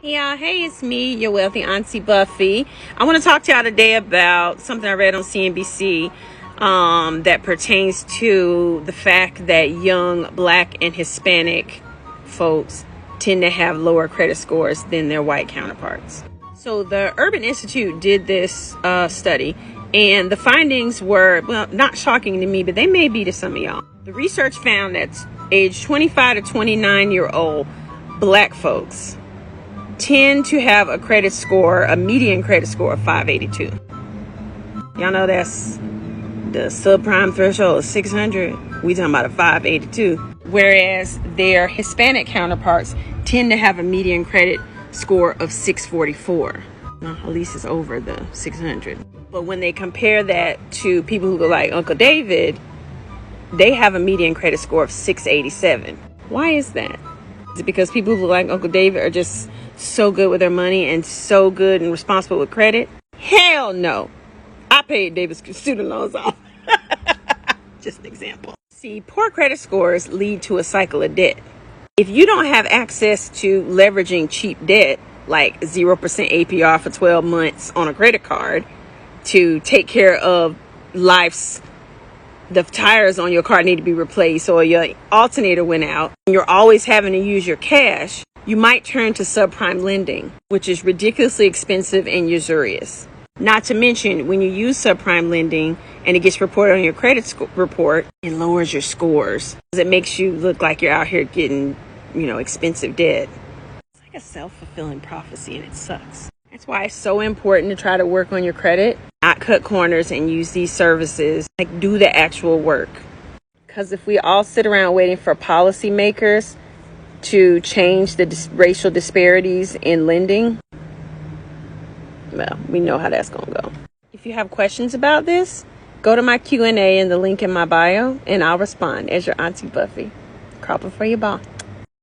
Yeah, hey, it's me, your wealthy auntie Buffy. I want to talk to y'all today about something I read on CNBC that pertains to the fact that young Black and Hispanic folks tend to have lower credit scores than their white counterparts. So the Urban Institute did this study, and the findings were, well, not shocking to me, but they may be to some of y'all. The research found that age 25 to 29-year-old Black folks tend to have a median credit score of 582. Y'all know that's the subprime threshold of 600. We talking about a 582. Whereas their Hispanic counterparts tend to have a median credit score of 644. Well, at least it's over the 600. But when they compare that to people who go like Uncle David, they have a median credit score of 687. Why is that? Is it because people who like Uncle David are just so good with their money and so good and responsible with credit? Hell no. I paid David's student loans off. Just an example. See, poor credit scores lead to a cycle of debt. If you don't have access to leveraging cheap debt, like 0% APR for 12 months on a credit card to take care of the tires on your car need to be replaced, or your alternator went out, and you're always having to use your cash, you might turn to subprime lending, which is ridiculously expensive and usurious. Not to mention, when you use subprime lending and it gets reported on your credit report, it lowers your scores. It makes you look like you're out here getting, expensive debt. It's like a self-fulfilling prophecy, and it sucks. That's why it's so important to try to work on your credit, not cut corners and use these services, like do the actual work. Because if we all sit around waiting for policymakers to change the racial disparities in lending, well, we know how that's going to go. If you have questions about this, go to my Q&A in the link in my bio, and I'll respond as your Auntie Buffy. Cropper for your ball.